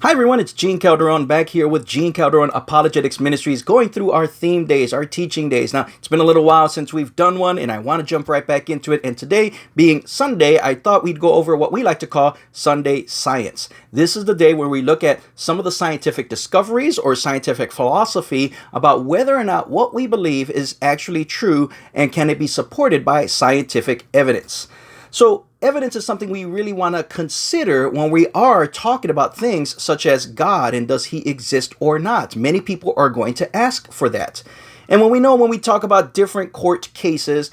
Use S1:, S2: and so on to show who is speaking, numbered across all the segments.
S1: Hi everyone, it's Gene Calderon back here with Gene Calderon Apologetics Ministries, going through our theme days, our teaching days. Now, it's been a little while since we've done one, and I want to jump right back into it. And today, being Sunday, I thought we'd go over what we like to call Sunday Science. This is the day where we look at some of the scientific discoveries or scientific philosophy about whether or not what we believe is actually true and can it be supported by scientific evidence. So, evidence is something we really want to consider when we are talking about things such as God and does he exist or not. Many people are going to ask for that. And when we talk about different court cases,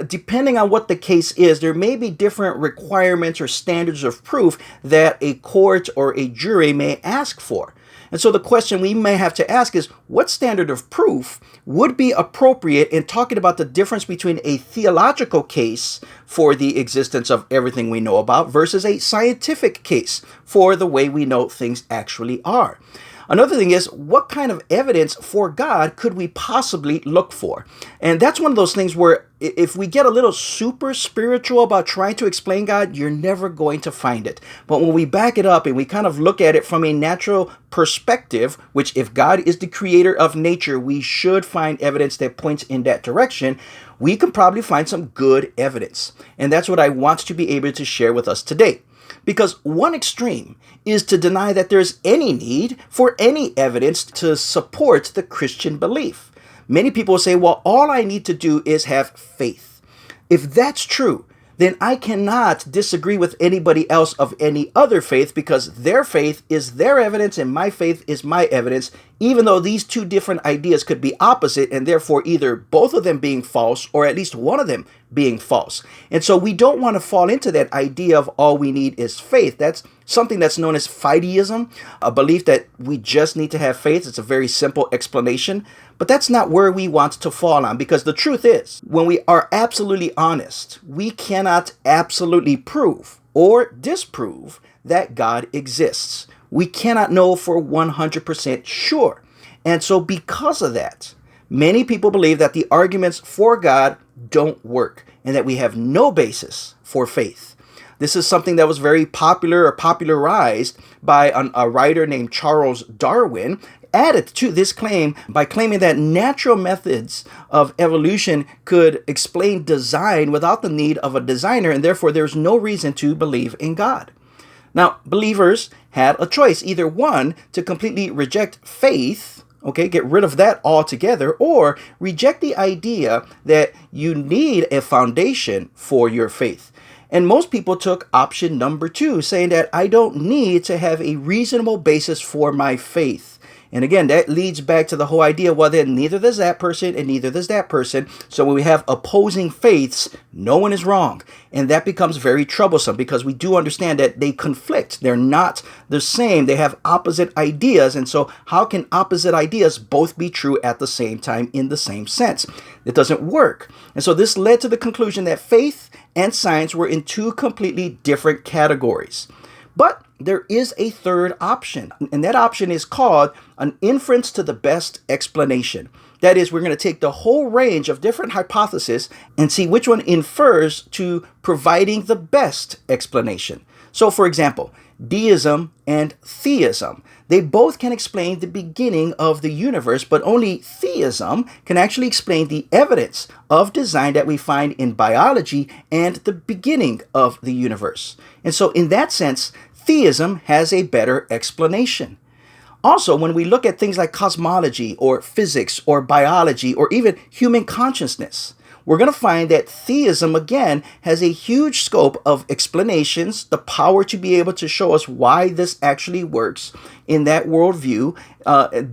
S1: depending on what the case is, there may be different requirements or standards of proof that a court or a jury may ask for. And so the question we may have to ask is, what standard of proof would be appropriate in talking about the difference between a theological case for the existence of everything we know about versus a scientific case for the way we know things actually are? Another thing is, what kind of evidence for God could we possibly look for? And that's one of those things where if we get a little super spiritual about trying to explain God, you're never going to find it. But when we back it up and we kind of look at it from a natural perspective, which if God is the creator of nature, we should find evidence that points in that direction, we can probably find some good evidence. And that's what I want to be able to share with us today. Because one extreme is to deny that there's any need for any evidence to support the Christian belief. Many people say, well, all I need to do is have faith. If that's true, then I cannot disagree with anybody else of any other faith because their faith is their evidence and my faith is my evidence, even though these two different ideas could be opposite and therefore either both of them being false or at least one of them being false. And so we don't want to fall into that idea of all we need is faith. That's something that's known as Fightism, a belief that we just need to have faith. It's a very simple explanation, but that's not where we want to fall on, because the truth is, when we are absolutely honest, we cannot absolutely prove or disprove that God exists. We cannot know for 100% sure. And so because of that, many people believe that the arguments for God don't work and that we have no basis for faith. This is something that was very popular or popularized by a writer named Charles Darwin, added to this claim by claiming that natural methods of evolution could explain design without the need of a designer, and therefore there's no reason to believe in God. Now, believers had a choice, either one, to completely reject faith, okay, get rid of that altogether, or reject the idea that you need a foundation for your faith. And most people took option number 2, saying that I don't need to have a reasonable basis for my faith. And again, that leads back to the whole idea, well, then neither does that person and neither does that person. So when we have opposing faiths, no one is wrong. And that becomes very troublesome because we do understand that they conflict. They're not the same. They have opposite ideas. And so how can opposite ideas both be true at the same time in the same sense? It doesn't work. And so this led to the conclusion that faith and science were in two completely different categories. But there is a third option, and that option is called an inference to the best explanation. That is, we're going to take the whole range of different hypotheses and see which one infers to providing the best explanation. So, for example, deism and theism, they both can explain the beginning of the universe, but only theism can actually explain the evidence of design that we find in biology and the beginning of the universe. And so in that sense, theism has a better explanation. Also, when we look at things like cosmology or physics or biology or even human consciousness, we're going to find that theism, again, has a huge scope of explanations, the power to be able to show us why this actually works in that worldview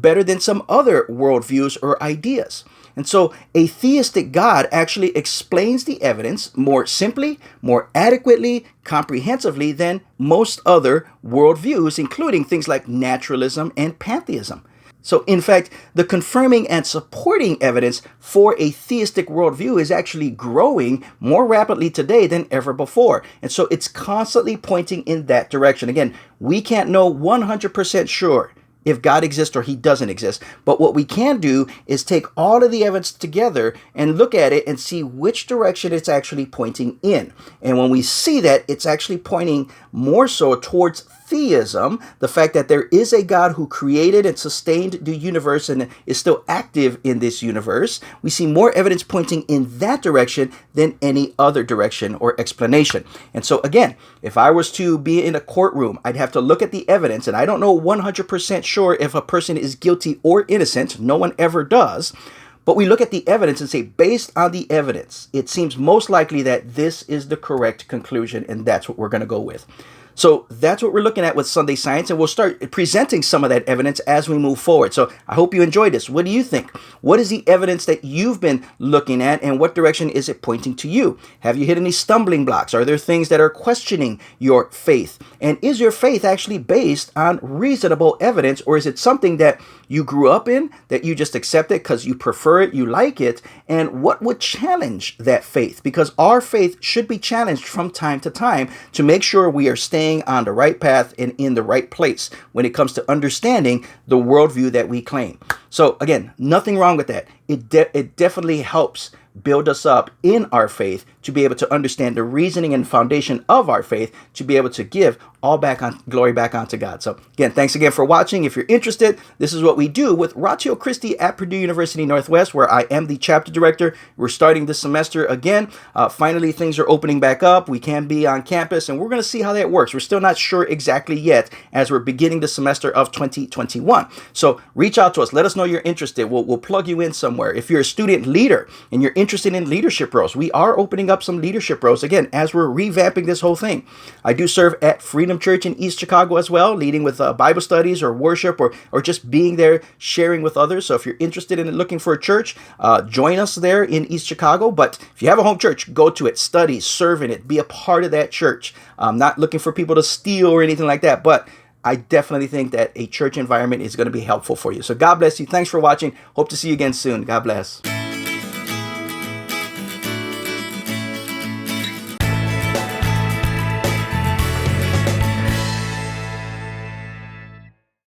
S1: better than some other worldviews or ideas. And so a theistic God actually explains the evidence more simply, more adequately, comprehensively than most other worldviews, including things like naturalism and pantheism. So in fact, the confirming and supporting evidence for a theistic worldview is actually growing more rapidly today than ever before. And so it's constantly pointing in that direction. Again, we can't know 100% sure if God exists or he doesn't exist. But what we can do is take all of the evidence together and look at it and see which direction it's actually pointing in. And when we see that, it's actually pointing more so towards theism, the fact that there is a God who created and sustained the universe and is still active in this universe, we see more evidence pointing in that direction than any other direction or explanation. And so again, if I was to be in a courtroom, I'd have to look at the evidence, and I don't know 100% sure if a person is guilty or innocent. No one ever does. But we look at the evidence and say, based on the evidence, it seems most likely that this is the correct conclusion, and that's what we're going to go with. So that's what we're looking at with Sunday Science, and we'll start presenting some of that evidence as we move forward. So I hope you enjoyed this. What do you think? What is the evidence that you've been looking at, and what direction is it pointing to you? Have you hit any stumbling blocks? Are there things that are questioning your faith? And is your faith actually based on reasonable evidence, or is it something that you grew up in, that you just accept it because you prefer it, you like it? And what would challenge that faith? Because our faith should be challenged from time to time to make sure we are staying on the right path and in the right place when it comes to understanding the worldview that we claim. So again, nothing wrong with that. It definitely helps build us up in our faith to be able to understand the reasoning and foundation of our faith, to be able to give all glory back onto God. So again, thanks again for watching. If you're interested, this is what we do with Ratio Christi at Purdue University Northwest, where I am the chapter director. We're starting this semester again. Finally, things are opening back up. We can be on campus, and we're going to see how that works. We're still not sure exactly yet as we're beginning the semester of 2021. So reach out to us. Let us know you're interested. We'll plug you in somewhere. If you're a student leader and you're interested in leadership roles, we are opening up some leadership roles again as we're revamping this whole thing. I do serve at Freedom Church in East Chicago as well, leading with Bible studies or worship or just being there sharing with others. So if you're interested in looking for a church, join us there in East Chicago. But if you have a home church, go to it, study, serve in it, be a part of that church. I'm not looking for people to steal or anything like that, but I definitely think that a church environment is going to be helpful for you. So God bless you. Thanks for watching. Hope to see you again soon. God bless.